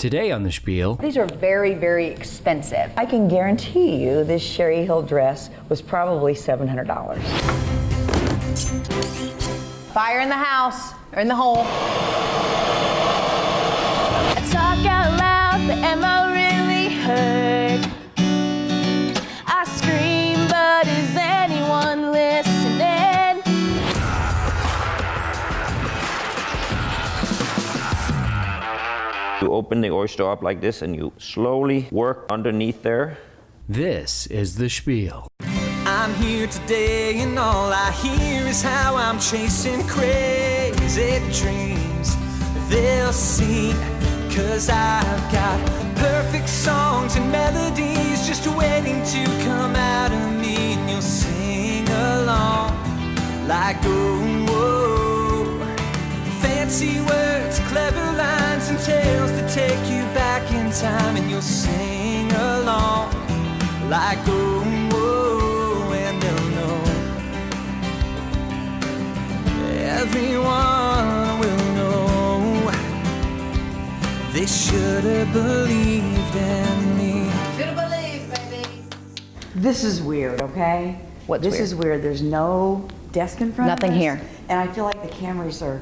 Today on the Spiel. These are very, very expensive. I can guarantee you this Sherry Hill dress was probably $700. Fire in the house, or in the hole. I talk out loud, but am I really heard? I scream, but is anyone listening? You open the oyster up like this and you slowly work underneath there. This is the Spiel. I'm here today and all I hear is how I'm chasing crazy dreams. They'll see, 'cause I've got perfect songs and melodies just waiting to come out of me, and you'll sing along like, oh, whoa. Fancy words, clever lines and tales that take you back in time, and you'll sing along like, oh, whoa, and they'll know. Everyone will know. They should have believed in me. Should have believed, baby. This is weird, okay? What's this weird? is weird. There's no desk in front Nothing of us. here. And I feel like the cameras are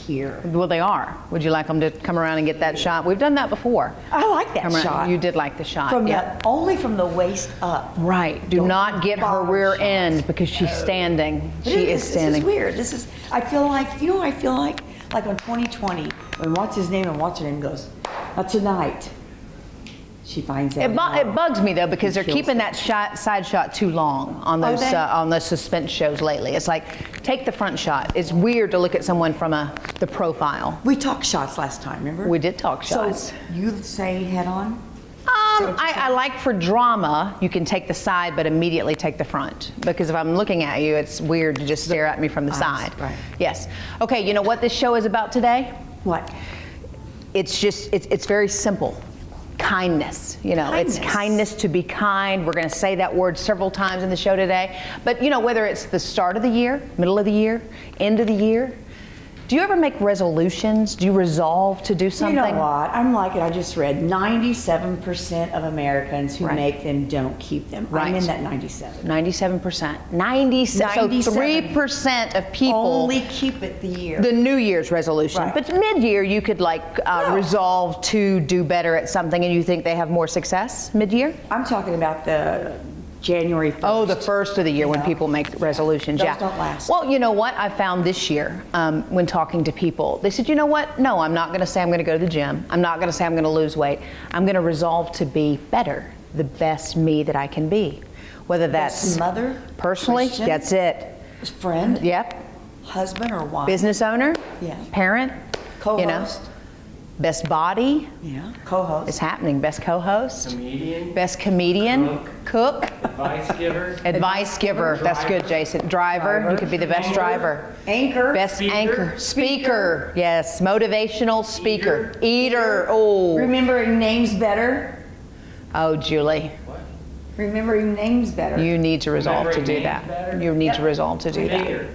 here. Well, they are. Would you like them to come around and get that shot? We've done that before. I like that Come around. shot. You did like the shot, From yep. only from the waist up. Right. Do Don't not get her bother rear shots. end because she's standing. But She is standing. This is weird. This is, I feel like, you know what I feel like? Like on 2020, when what's his name and what's her name goes, tonight, she finds out. It bugs me though because they're Kills keeping it. that side shot too long on those they? on those suspense shows lately. It's like take the front shot. It's weird to look at someone from the profile. We talked shots last time, remember? We did talk shots. So you say head on? I like for drama, you can take the side but immediately take the front. Because if I'm looking at you, it's weird to just stare at me from the side. Right. Yes. Okay, you know what this show is about today? What? It's very simple. Kindness, you know, Kindness. it's kindness to be kind. We're going to say that word several times in the show today. But you know, whether it's the start of the year, middle of the year, end of the year, do you ever make resolutions? Do you resolve to do something? You know what? I'm like it. I just read 97% of Americans who Right. make them don't keep them. Right. I'm in that 97. 97%. 97. So 3% of people Only keep it the year. the New Year's resolution. Right. But mid-year, you could like resolve to do better at something, and you think they have more success mid-year? I'm talking about the January 1st. Oh, the first of the year when Yeah. people make resolutions, Those yeah. don't last. Well, you know what I found this year when talking to people? They said, you know what? No, I'm not going to say I'm going to go to the gym. I'm not going to say I'm going to lose weight. I'm going to resolve to be better, the best me that I can be. Whether that's Best mother, personally, Christian, that's it. friend, Yep. husband or wife. Business owner, Yeah. parent, you know, Co-host. best body. Yeah. Co-host. It's happening. Best co-host. Comedian, Best comedian. Cook. advice giver, Advice giver. That's good, Jason. Driver. You could be the best driver. Anchor. Best Speaker. anchor. Speaker. Yes. Motivational speaker. Eater. Oh. Remembering names better. Oh, Julie. Remembering names better. You need to resolve to do Remembering names that. better? You need to resolve to do that. thinker.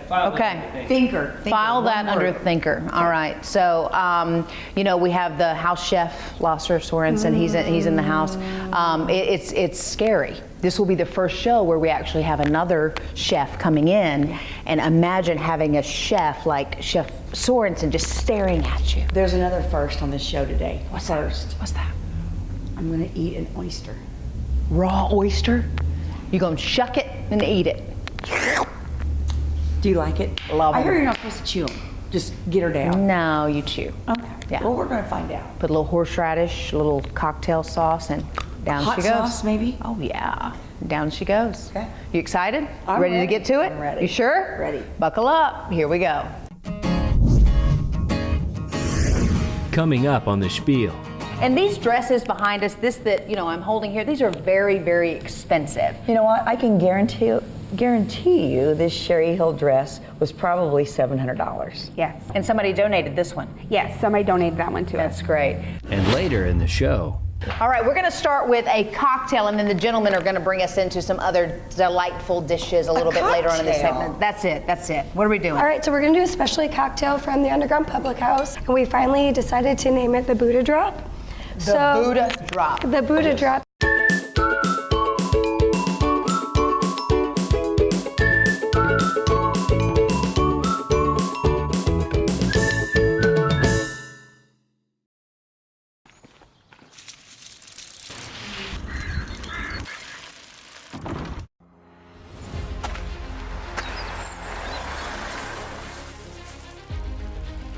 File that Okay. under thinker. Thinker. File that one under word. thinker. All right. So, you know, we have the house chef, Lasse Sorensen. He's in the house. It's scary. This will be the first show where we actually have another chef coming in, and imagine having a chef like Chef Sorensen just staring at you. There's another first on this show today. What's first? that? What's that? I'm going to eat an oyster. Raw oyster? You're gonna shuck it and eat it. Do you like it? Love I 'em. hear you're not supposed to chew them. Just get her down. No, you chew. Okay. Yeah. Well, we're going to find out. Put a little horseradish, a little cocktail sauce, and down Hot she goes. sauce, maybe? Oh yeah, down she goes. Okay. You excited? I'm ready to ready. get to it? I'm ready. You sure? Ready. Buckle up. Here we go. Coming up on the Spiel. And these dresses behind us, this that I'm holding here, these are very, very expensive. You know what? I can guarantee you this Sherry Hill dress was probably $700. Yes. And somebody donated this one. Yes, somebody donated that one to us. That's great. And later in the show. All right, we're going to start with a cocktail, and then the gentlemen are going to bring us into some other delightful dishes a little bit later on in the cocktail? segment. That's it. What are we doing? All right, so we're gonna do a specialty cocktail from the Underground Public House, and we finally decided to name it the Buddha Drop. The Buddha drop. The Buddha drop.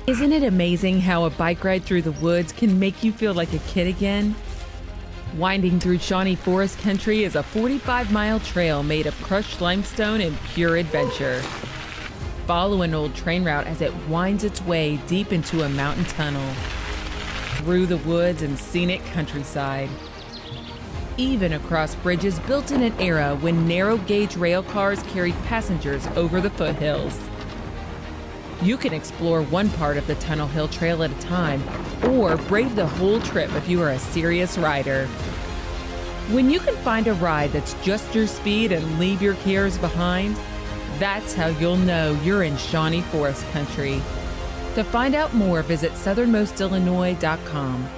Isn't it amazing how a bike ride through the woods can make you feel like a kid again? Winding through Shawnee Forest Country is a 45-mile trail made of crushed limestone and pure adventure. Follow an old train route as it winds its way deep into a mountain tunnel, through the woods and scenic countryside, even across bridges built in an era when narrow-gauge rail cars carried passengers over the foothills. You can explore one part of the Tunnel Hill Trail at a time, or brave the whole trip if you are a serious rider. When you can find a ride that's just your speed and leave your cares behind, that's how you'll know you're in Shawnee Forest Country. To find out more, visit southernmostillinois.com.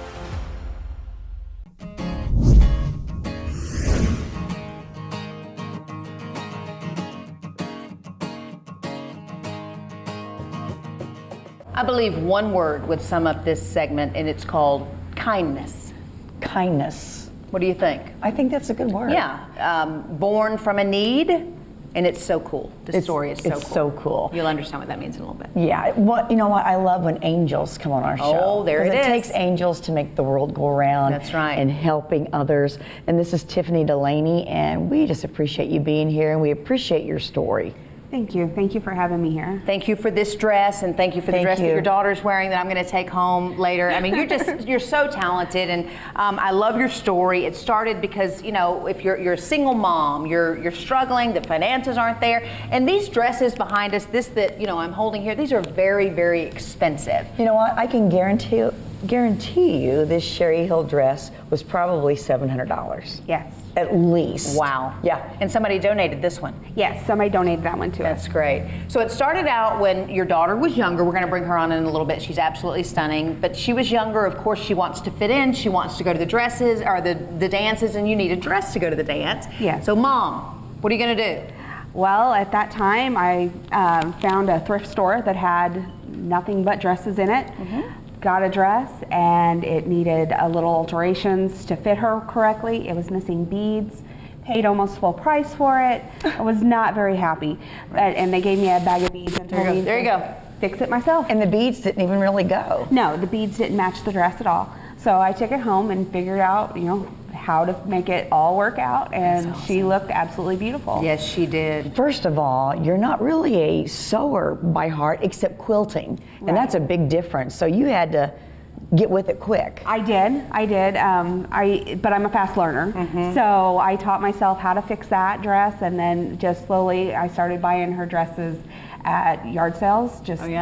I believe one word would sum up this segment, and it's called kindness. Kindness. What do you think? I think that's a good word. Yeah, born from a need, and it's so cool. The story is so cool. It's so cool. You'll understand what that means in a little bit. Yeah, you know what? I love when angels come on our show. Oh, there it is. It takes angels to make the world go around. That's right. And helping others. And this is Tiffany Delaney, and we just appreciate you being here, and we appreciate your story. Thank you. Thank you for having me here. Thank you for this dress, and thank you for the dress that your daughter's wearing that I'm going to take home later. I mean, you're so talented, and I love your story. It started because, you know, if you're a single mom, you're struggling, the finances aren't there, and these dresses behind us, this that, you know, I'm holding here, these are very, very expensive. You know what? I can guarantee you this Sherry Hill dress was probably $700. Yes. At least. Wow. Yeah. And somebody donated this one. Yes, somebody donated that one to us. That's great. So it started out when your daughter was younger. We're going to bring her on in a little bit. She's absolutely stunning. But she was younger. Of course, she wants to fit in. She wants to go to the dresses or the dances, and you need a dress to go to the dance. Yes. So, Mom, what are you going to do? Well, at that time, I found a thrift store that had nothing but dresses in it. Got a dress, and it needed a little alterations to fit her correctly. It was missing beads. Paid almost full price for it. I was not very happy. And they gave me a bag of beads and told me to fix it myself. And the beads didn't even really go. No, the beads didn't match the dress at all. So I took it home and figured out, you know, how to make it all work out, and she looked absolutely beautiful. Yes, she did. First of all, you're not really a sewer by heart except quilting, and that's a big difference. So you had to get with it quick. I did. But I'm a fast learner, so I taught myself how to fix that dress, and then just slowly I started buying her dresses at yard sales. Just the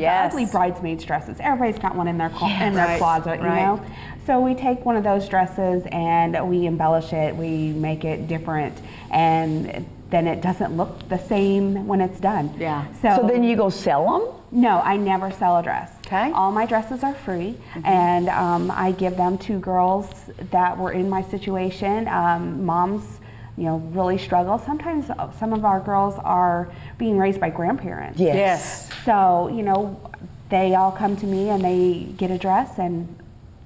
ugly bridesmaids dresses. Everybody's got one in their closet, you know. So we take one of those dresses and we embellish it. We make it different, and then it doesn't look the same when it's done. Yeah. So then you go sell them? No, I never sell a dress. Okay. All my dresses are free, and I give them to girls that were in my situation. Moms, you know, really struggle. Sometimes some of our girls are being raised by grandparents. Yes. So, you know, they all come to me and they get a dress and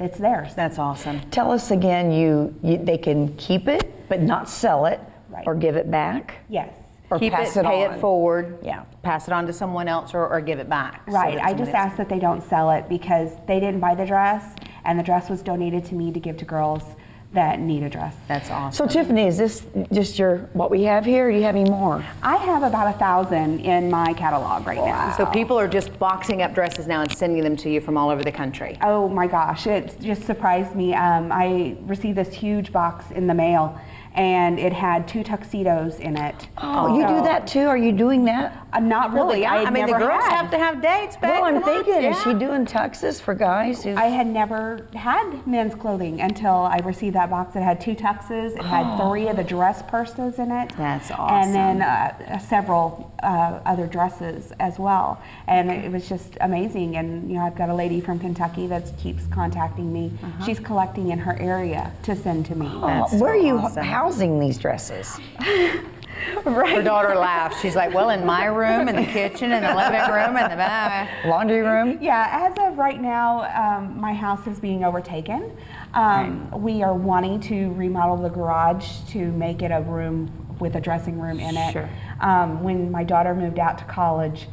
it's theirs. That's awesome. Tell us again, they can keep it but not sell it, or give it back? Yes. Or Keep pass it, pay on. it forward, Yeah. pass it on to someone else, or give it back. Right. I just ask that they don't sell it because they didn't buy the dress, and the dress was donated to me to give to girls that need a dress. That's awesome. So Tiffany, is this just what we have here, or do you have any more? I have about 1,000 in my catalog right now. So people are just boxing up dresses now and sending them to you from all over the country. Oh my gosh, it just surprised me. I received this huge box in the mail, and it had 2 tuxedos in it. Oh, you do that too? Are you doing that? Not really. I mean, the girls have to have dates, babe. Well, I'm Come on. thinking, is she doing tuxes for guys? I had never had men's clothing until I received that box. It had 2 tuxes. It had 3 of the dress purses in it. That's And then several other dresses as well. And it was just amazing. And I've got a lady from Kentucky that keeps contacting me. She's collecting in her area to send to me. Where are you housing these dresses? Her daughter laughs. She's like, well, in my room, in the kitchen, in the living room, in the Laundry room? Yeah, as of right now, my house is being overtaken. We are wanting to remodel the garage to make it a room with a dressing room in it. Sure. When my daughter moved out to college,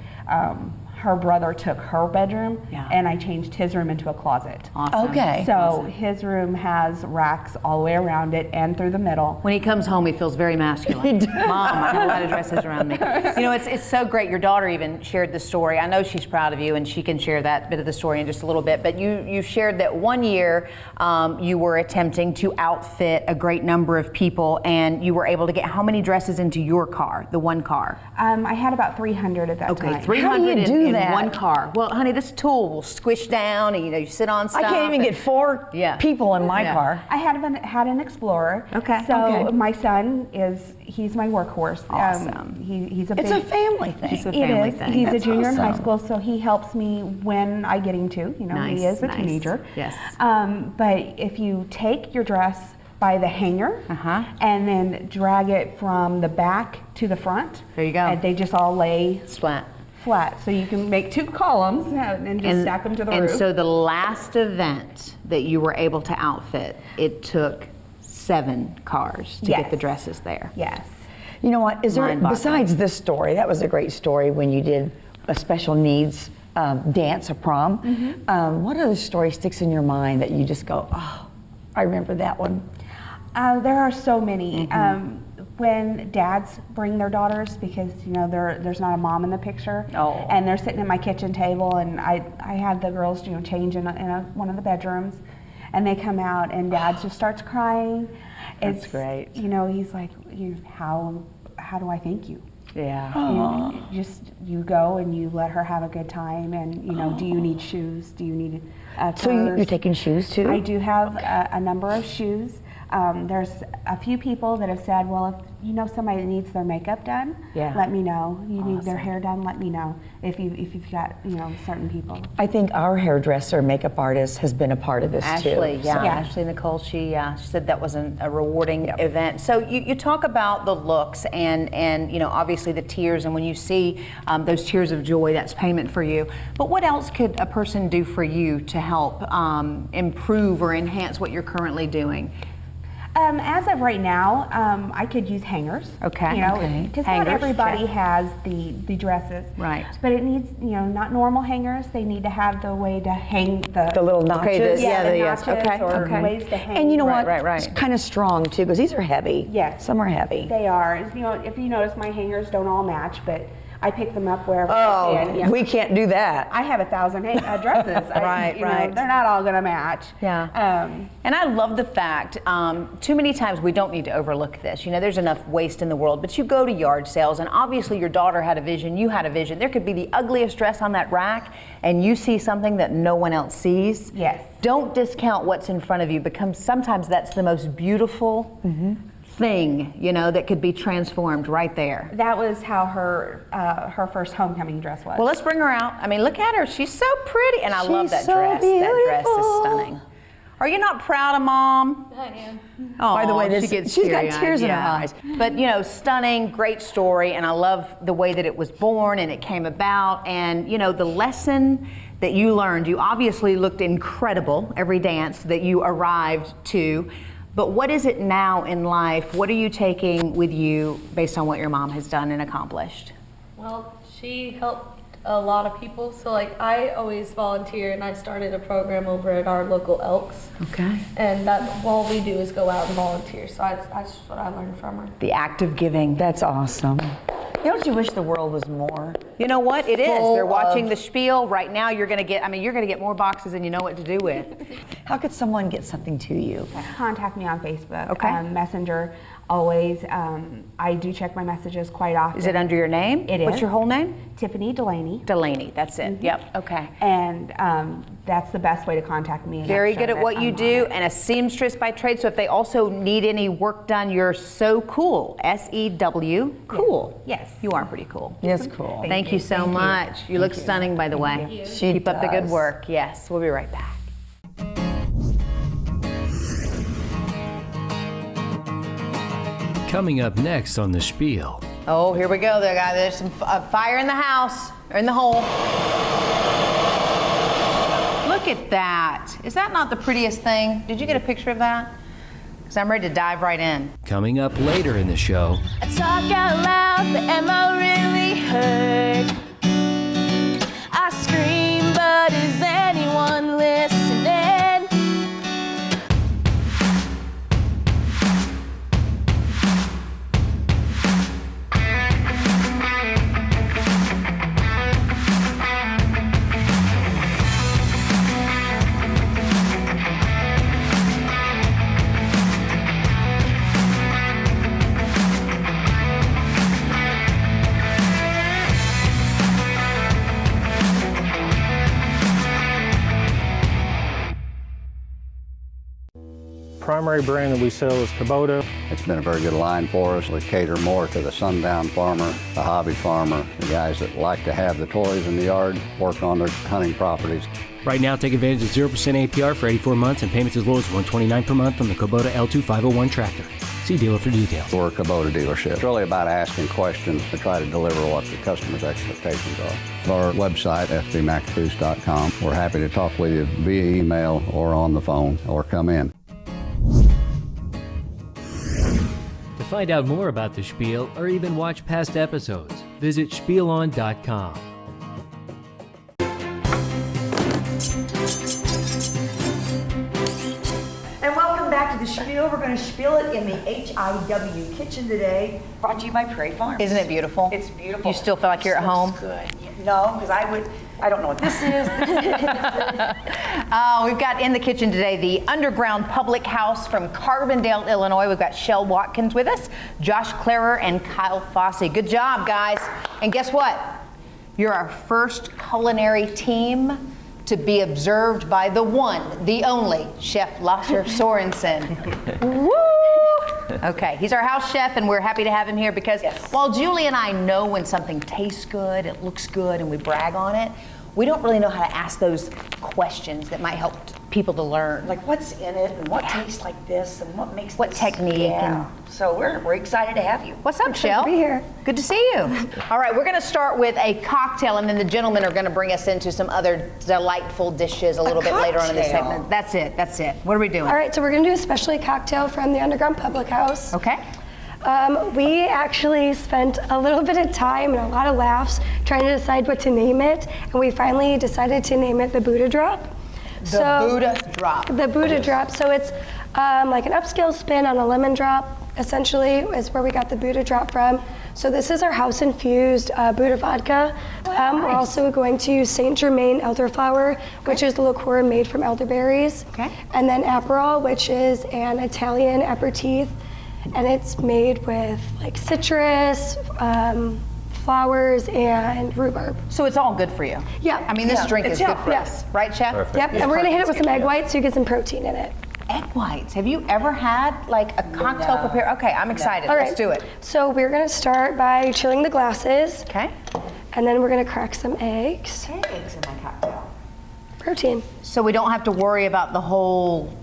her brother took her bedroom, and I changed his room into a closet. Awesome. Okay. So his room has racks all the way around it and through the middle. When he comes home, he feels very masculine. Mom, I have a lot of dresses around me. It's so great. Your daughter even shared the story. I know she's proud of you, and she can share that bit of the story in just a little bit. But you shared that one year you were attempting to outfit a great number of people, and you were able to get how many dresses into your car, the one car? I had about 300 at that time. Okay, 300 do in that? one car. Well, honey, this tool will squish down, and you sit on stuff. I can't even get 4 people in my car. I had an Explorer. Okay. So my son he's my workhorse. Awesome. He's a It's a family thing. It's a family thing. He's That's a junior in high awesome. school, so he helps me when I get him to. Nice, He is a nice. teenager. Yes. But if you take your dress by the hanger and then drag it from the back to the front, There you go. and they just all lay Splat. flat. So you can make 2 columns and just stack them to the roof. And so the last event that you were able to outfit, it took 7 cars to get the dresses there. Yes. You know what? Is there, Mind-boggling. besides this story, that was a great story when you did a special needs dance, a prom. What other story sticks in your mind that you just go, oh, I remember that one? There are so many. When dads bring their daughters, because there's not a mom in the picture, and they're sitting at my kitchen table, and I had the girls change in one of the bedrooms, and they come out, and dad just starts crying. That's great. He's like, how do I thank you? Yeah. You go and you let her have a good time, and do you need shoes? Do you need a So you're taking shoes too? I do have a number of shoes. There's a few people that have said, well, if you know somebody that needs their makeup done, let me know. You need their hair done, let me know. If you've got certain people. I think our hairdresser, makeup artist, has been a part of this too. Ashley Nicole, she said that was a rewarding event. So you talk about the looks and obviously the tears, and when you see those tears of joy, that's payment for you. But what else could a person do for you to help improve or enhance what you're currently doing? As of right now, I could use hangers. Okay. Because not everybody has the dresses. Right. But it needs, not normal hangers. They need to have the way to hang the little notches. the yes. notches or Okay. ways to hang. And you know what? Right. It's kind of strong too, because these are heavy. Yes. Some are heavy. They are. If you notice, my hangers don't all match, but I pick them up wherever I can. Oh, we can't do that. I have 1,000 dresses. Right. They're not all going to match. Yeah. And I love the fact, too many times we don't need to overlook this. There's enough waste in the world, but you go to yard sales, and obviously your daughter had a vision, you had a vision. There could be the ugliest dress on that rack, and you see something that no one else sees. Yes. Don't discount what's in front of you, because sometimes that's the most beautiful thing, that could be transformed right there. That was how her first homecoming dress was. Well, let's bring her out. I mean, look at her. She's so pretty, and I love that so dress. That dress is beautiful. stunning. Are you not proud of Mom? I am. Oh, By the way, she gets she's got teary-eyed, tears in her eyes. But stunning, great story, and I love the way that it was born and it came about, and the lesson that you learned. You obviously looked incredible every dance that you arrived to. But what is it now in life? What are you taking with you based on what your mom has done and accomplished? Well, she helped a lot of people. So I always volunteer, and I started a program over at our local Elks. Okay. And that's all we do is go out and volunteer. So that's what I learned from her. The act of giving. That's awesome. Don't you wish the world was more? You know what? It is. Full They're watching of- the Spiel right now. You're going to get more boxes than you know what to do with. How could someone get something to you? Contact me on Facebook, Okay. Messenger. always. I do check my messages quite often. Is it under your name? It is. What's your whole name? Tiffany Delaney. Delaney, that's it. Yep, okay. And that's the best way to contact me. and Very make good sure at what that you I'm on do, it. and a seamstress by trade. So if they also need any work done, you're so cool. S-E-W, cool. Yes. You are pretty cool. It's cool. Thank you so much. You look stunning, by the way. She Keep up the good does. work. Yes, we'll be right back. Coming up next on the Spiel. Oh, here we go. There's some fire in the house, or in the hole. Look at that. Is that not the prettiest thing? Did you get a picture of that? Because I'm ready to dive right in. Coming up later in the show, I talk out loud, but am I really heard? I scream, but is anyone listening? Primary brand that we sell is Kubota. It's been a very good line for us. We cater more to the sundown farmer, the hobby farmer, the guys that like to have the toys in the yard, work on their hunting properties. Right now, take advantage of 0% APR for 84 months and payments as low as $129 per month on the Kubota L2 501 tractor. See dealer for details. We're a Kubota dealership. It's really about asking questions to try to deliver what the customer's expectations are. Our website, fbmccaboose.com. We're happy to talk with you via email or on the phone or come in. to find out more about the Spiel or even watch past episodes, visit SPIELON.com. And welcome back to the Spiel. We're going to spiel it in the HIW kitchen today, brought to you by Prairie Farms. Isn't it beautiful? It's beautiful. You still feel like you're at home? Good. No, because I don't know what this is. We've got in the kitchen today the Underground Public House from Carbondale, Illinois. We've got Shell Watkins with us, Josh Clarer, and Kyle Fossey. Good job, guys. And guess what? You're our first culinary team to be observed by the one, the only, Chef Lasse Sorensen. Woo! Okay, he's our house chef, and we're happy to have him here because while Julie and I know when something tastes good, it looks good, and we brag on it, we don't really know how to ask those questions that might help people to learn. Like what's in it and what tastes like this and what makes What this, technique Yeah. So we're excited to have you. What's up, Shell? to be here. Good to see you. All right, we're going to start with a cocktail, and then the gentlemen are going to bring us into some other delightful dishes a little bit later on in this cocktail? segment. That's it. That's it. What are we doing? All right, so we're going to do a specialty cocktail from the Underground Public House. Okay. We actually spent a little bit of time and a lot of laughs trying to decide what to name it, and we finally decided to name it the Buddha Drop. The Buddha Drop. The Buddha Drop. So it's like an upscale spin on a lemon drop, essentially, is where we got the Buddha Drop from. So this is our house-infused Buddha vodka. We're also going to use Saint Germain elderflower, which is the liqueur made from elderberries. Okay. And then Aperol, which is an Italian aperitif, and it's made with like citrus, flowers, and rhubarb. So it's all good for you. Yeah. I mean, this drink is good for us. Right, Chef? Perfect. Yep, and we're gonna hit it with some egg whites so you get some protein in it. Egg whites. Have you ever had like a cocktail prepared? Okay, I'm excited. All Let's right. do it. So we're gonna start by chilling the glasses, Okay. and then we're gonna crack some eggs. Eggs in my cocktail. Protein. So we don't have to worry about the whole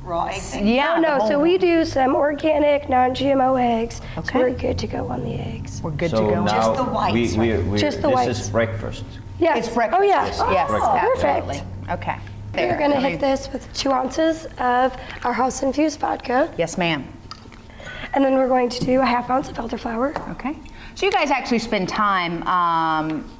Raw eggs. Yeah. Oh, no, the so whole- we do some organic, non-GMO eggs. Okay. So we're good to go on the eggs. We're good So to go. now Just the whites, Just the this whites. is breakfast. Yes. It's breakfast. Oh, yeah. Yes, absolutely. Perfect. Okay. We're There. gonna Let me- hit this with 2 ounces of our house-infused vodka. Yes, ma'am. And then we're going to do a 1/2 ounce of elderflower. Okay. So you guys actually spend time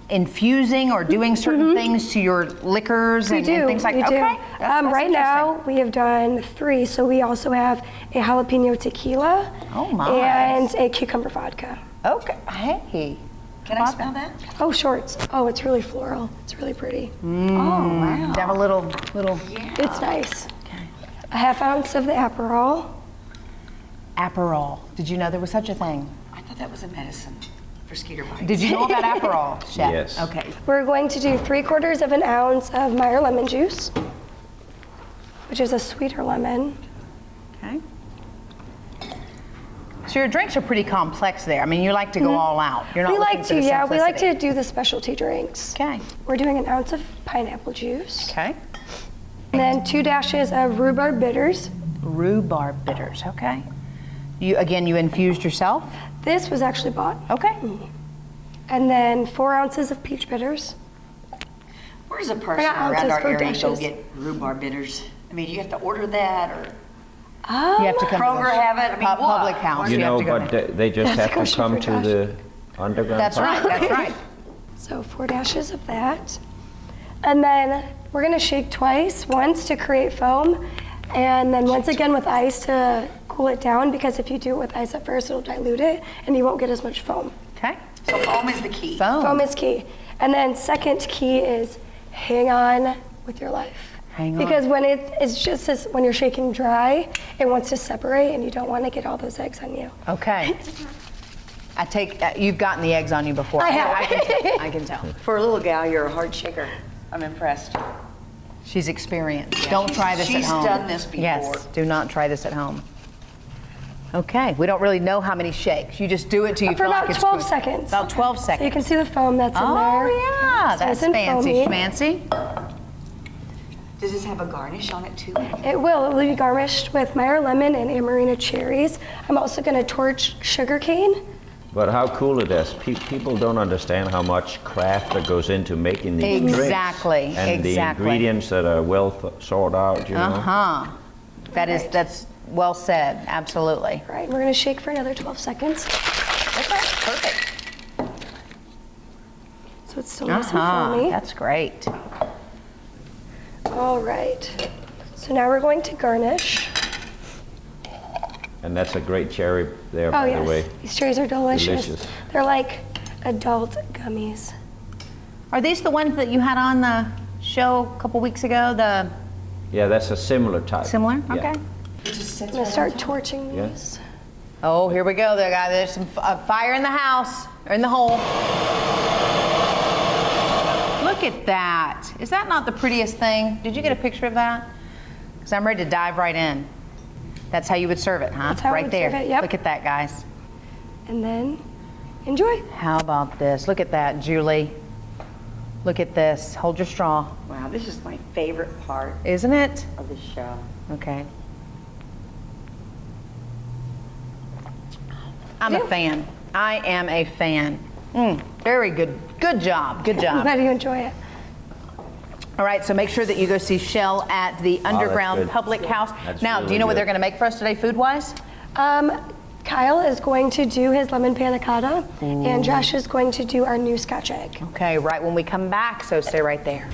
infusing or doing certain things to your liquors and things like we that? do. Okay. That's Right now, we have done 3. So we also have a jalapeno tequila Oh, my. and a cucumber vodka. Okay. Hey. Can I smell that? Oh, shorts. Oh, it's really floral. It's really pretty. Oh, wow. Have a little. It's nice. A 1/2 ounce of the Aperol. Aperol. Did you know there was such a thing? I thought that was a medicine for skeeter bites. Did you know about Aperol, Chef? Yes. Okay. We're going to do 3/4 of an ounce of Meyer lemon juice, which is a sweeter lemon. Okay. So your drinks are pretty complex there. I mean, you like to go all out. You're not We looking like for to, the yeah, we like to simplicity. do the specialty drinks. Okay. We're doing an ounce of pineapple juice. Okay. And then 2 dashes of rhubarb bitters. Rhubarb bitters, okay. You infused yourself? This was actually bought. Okay. And then 4 ounces of peach bitters. Where's a person got around ounces our for area to go dashes. get rhubarb bitters? I mean, you have to order that, or You have to come Kroger to the have it? I mean, what? public house. You have know, to go but there. they just That's have to come to kosher the underground. That's part. right, that's right. So 4 dashes of that. And then we're gonna shake twice, once to create foam, and then once again with ice to cool it down, because if you do it with ice at first, it'll dilute it, and you won't get as much foam. Okay. So foam is the key. Foam is key. And then second key is hang on with your life. Hang on. Because when it's just as, when you're shaking dry, it wants to separate, and you don't want to get all those eggs on you. Okay. I take, you've gotten the eggs on you before. I have. I can tell. For a little gal, you're a hard shaker. I'm impressed. She's experienced. Yeah, Don't try this at she's home. done this before. Yes, do not try this at home. Okay, we don't really know how many shakes. You just do it till you For feel about like it's 12 good. seconds. About 12 So seconds. you can see the foam that's in there. Oh yeah, So that's it's in fancy foamy. schmancy. Does this have a garnish on it too? It will be garnished with Meyer lemon and Amarena cherries. I'm also going to torch sugar cane. But how cool it is. People don't understand how much craft that goes into making these Exactly, drinks. And the exactly. ingredients that are well thought out, you know. Uh-huh. That's well said, absolutely. Right, we're going to shake for another 12 seconds. Okay, perfect. So it's still nice and foamy. That's great. All right. So now we're going to garnish. And that's a great cherry there, Oh by yes, the way. these cherries are delicious. Delicious. They're like adult gummies. Are these the ones that you had on the show a couple weeks ago? The Yeah, that's a similar type. similar? Yeah. Okay. I'm going to start torching Yeah. these. Oh, here we go there, guys. There's some fire in the house, or in the hole. Look at that. Is that not the prettiest thing? Did you get a picture of that? Because I'm ready to dive right in. That's how you would serve it, huh? That's how I right would there. serve it, yep. Look at that, guys. And then enjoy. How about this? Look at that, Julie. Look at this. Hold your straw. Wow, this is my favorite part Isn't it? of the show. Okay. I'm a fan. I am a fan. Very good. Good job. Good I'm job. glad you enjoy it. All right, so make sure that you go see Shell at the Underground good. Public House. That's Now, do really you know what good. they're going to make for us today, food-wise? Kyle is going to do his lemon panna cotta, and Josh is going to do our new Scotch egg. Okay, right when we come back, so stay right there.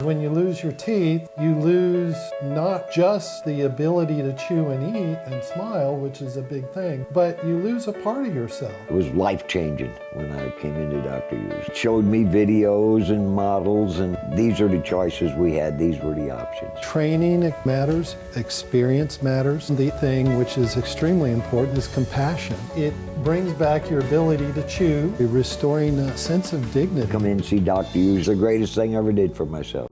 When you lose your teeth, you lose not just the ability to chew and eat and smile, which is a big thing, but you lose a part of yourself. It was life-changing when I came into Dr. Hughes. It showed me videos and models, and these are the choices we had. These were the options. Training matters, experience matters. The thing which is extremely important is compassion. It brings back your ability to chew, restoring a sense of dignity. Come in and see Dr. Hughes, the greatest thing I ever did for myself.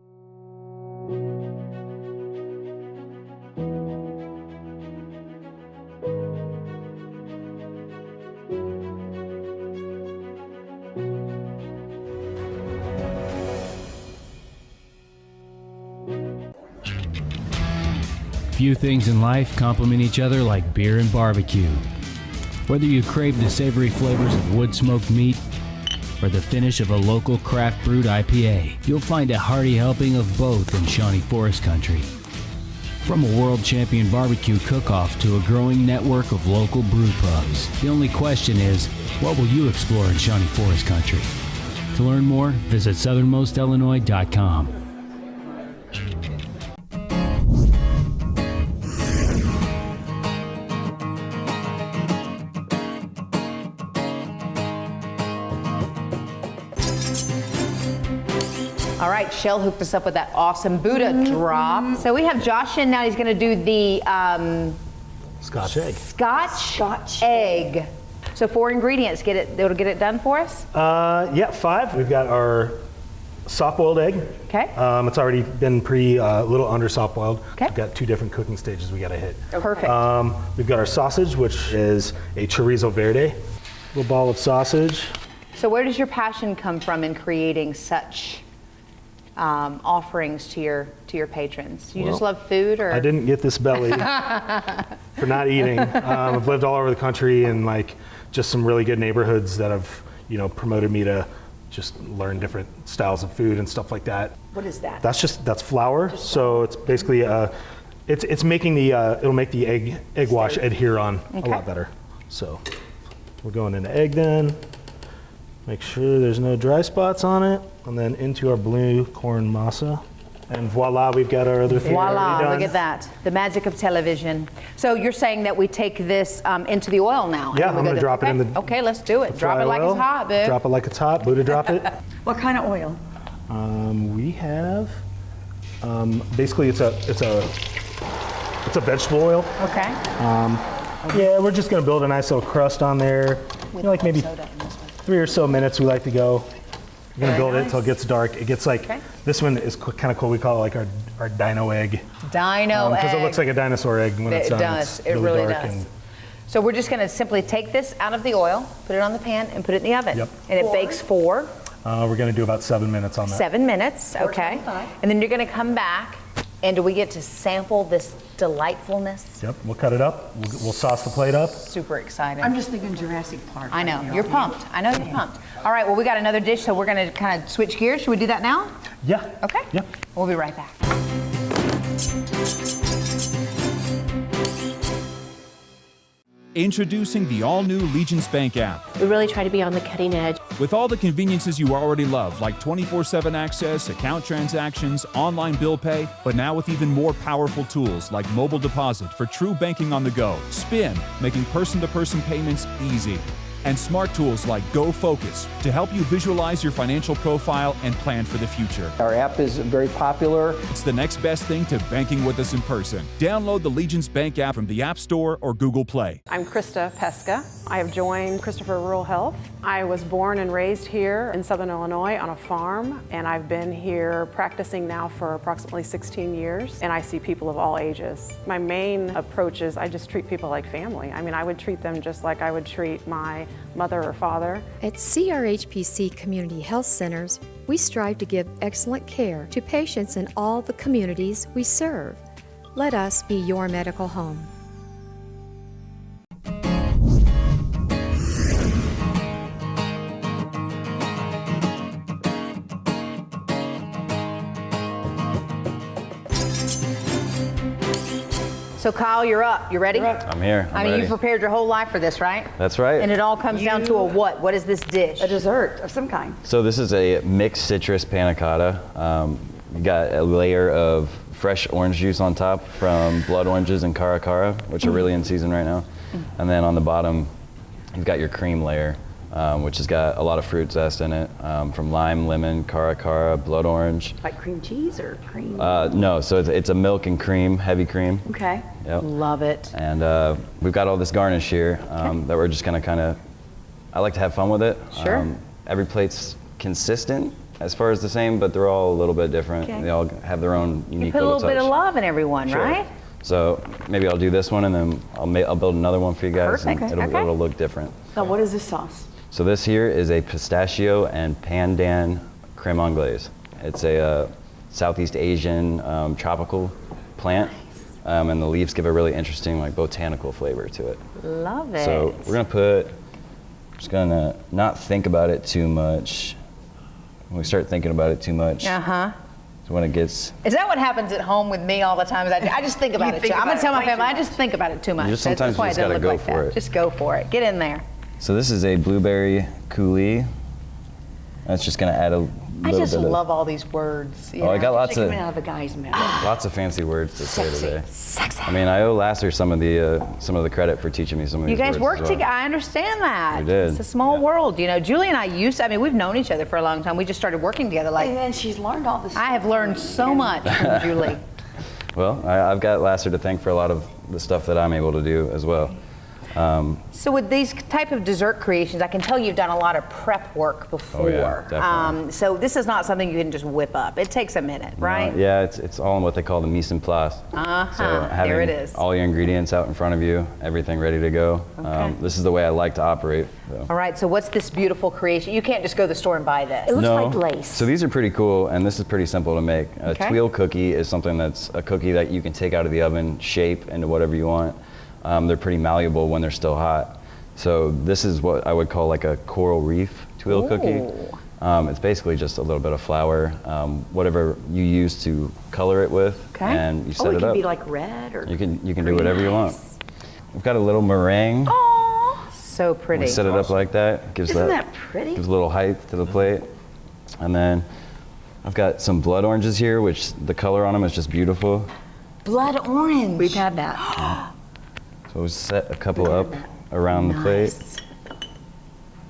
Few things in life complement each other like beer and barbecue. Whether you crave the savory flavors of wood-smoked meat or the finish of a local craft brewed IPA, you'll find a hearty helping of both in Shawnee Forest Country. From a world champion barbecue cook-off to a growing network of local brew pubs, the only question is, what will you explore in Shawnee Forest Country? To learn more, visit southernmostillinois.com. All right, Shell hooked us up with that awesome Buddha drop. So we have Josh in now. He's going to do the Scotch egg. Scotch egg. So 4 ingredients. It'll get it done for us? Yeah, 5. We've got our soft-boiled egg. Okay. It's already been a little under soft-boiled. Okay. We've got 2 different cooking stages we got to hit. Perfect. We've got our sausage, which is a chorizo verde. Little ball of sausage. So where does your passion come from in creating such offerings to your patrons? You just love food, or? I didn't get this belly for not eating. I've lived all over the country in like just some really good neighborhoods that have promoted me to just learn different styles of food and stuff like that. What is that? That's flour. So it's basically it's making it'll make the egg wash adhere on a lot better. So we're going into egg then. Make sure there's no dry spots on it, and then into our blue corn masa. And voila, we've got our other thing already done. Look at that. The magic of television. So you're saying that we take this into the oil now? Yeah, I'm going to drop it in the Okay, let's do it. Drop it like it's hot, boo. Drop it like it's hot. Buddha, drop it. What kind of oil? We have, basically it's a vegetable oil. Okay. Yeah, we're just going to build a nice little crust on there. Like maybe 3 or so minutes we like to go. We're gonna build it until it gets dark. It gets like, this one is kind of cool. We call it like our dino egg. Dino egg. Because it looks like a dinosaur egg when it's done. It does, It's it really dark does. and- So we're just gonna simply take this out of the oil, put it on the pan, and put it in the oven. Yep. And it bakes for? We're gonna do about 7 minutes on that. 7 minutes, okay. And then you're gonna come back, and do we get to sample this delightfulness? Yep, we'll cut it up. We'll sauce the plate up. Super excited. I'm just thinking Jurassic Park. I know, right now. you're pumped. I know you're pumped. All right, well, we got another dish, so we're gonna kind of switch gears. Should we do that now? Yeah. Okay. Yeah. We'll be right back. Introducing the all-new Legence Bank app. We really try to be on the cutting edge. With all the conveniences you already love, like 24/7 access, account transactions, online bill pay, but now with even more powerful tools like mobile deposit for true banking on the go, Spin, making person-to-person payments easy, and smart tools like Go Focus to help you visualize your financial profile and plan for the future. Our app is very popular. It's the next best thing to banking with us in person. Download the Legence Bank app from the App Store or Google Play. I'm Krista Pesca. I have joined Christopher Rural Health. I was born and raised here in Southern Illinois on a farm, and I've been here practicing now for approximately 16 years, and I see people of all ages. My main approach is I just treat people like family. I mean, I would treat them just like I would treat my mother or father. At CRHPC Community Health Centers, we strive to give excellent care to patients in all the communities we serve. Let us be your medical home. So Kyle, you're up. You ready? I'm here. I mean, you've prepared your whole life for this, right? That's right. And it all comes down to a what? What is this dish? A dessert of some kind. So this is a mixed citrus panna cotta. You got a layer of fresh orange juice on top from blood oranges and cara cara, which are really in season right now. And then on the bottom, you've got your cream layer, which has got a lot of fruit zest in it, from lime, lemon, cara cara, blood orange. Like cream cheese or cream? No, so it's a milk and cream, heavy cream. Okay. Yep. Love it. And we've got all this garnish here that we're just gonna I like to have fun with it. Sure. Every plate's consistent as far as the same, but they're all a little bit different. Okay. They all have their own You unique put a little little bit touch. of love in everyone, Sure. right? So maybe I'll do this one and then I'll build another one for you guys. Perfect. And it'll look different. Now, what is this sauce? So this here is a pistachio and pandan creme anglaise. It's a Southeast Asian tropical plant, and the leaves give a really interesting botanical flavor to it. Love it. So we're just gonna not think about it too much. When we start thinking about it too much, it's when it gets. Is that what happens at home with me all the time? Is I just think about it. I'm gonna tell my family I just think about it too much. You just sometimes That's why just it doesn't gotta look go like for that. it. Just go for it. Get in there. So this is a blueberry coulis. That's just gonna add a little I just bit of. love all these words. Oh, I got lots of Coming out of a guy's mouth. lots of fancy words to say Sexy. today. Sexy. I mean, I owe Lasser some of the credit for teaching me some of You these guys words work as well. together. I understand that. We did. It's a small world. You know, Julie and I we've known each other for a long time. We just started working together. And then she's learned all this. I have learned so much from Julie. Well, I've got Lasse to thank for a lot of the stuff that I'm able to do as well. So with these type of dessert creations, I can tell you've done a lot of prep work before. Oh, yeah, definitely. So this is not something you can just whip up. It takes a minute, right? Yeah, it's all in what they call the mise en place. So having there it is. all your ingredients out in front of you, everything ready to go. Okay. This is the way I like to operate. So. All right, so what's this beautiful creation? You can't just go to the store and buy this. It looks like lace. So these are pretty cool, and this is pretty simple to make. A Okay. Tweel cookie is something that's a cookie that you can take out of the oven, shape into whatever you want. They're pretty malleable when they're still hot. So this is what I would call like a coral reef Tweel cookie. It's basically just a little bit of flour, whatever you use to color it with, and you set it up. it can be like red or. You can do whatever you want. We've got a little meringue. So pretty. We set it up like that. Gives Isn't that pretty? Gives a little height to the plate. And then I've got some blood oranges here, which the color on them is just beautiful. Blood orange. We've had that. So we'll set a couple up around the plate.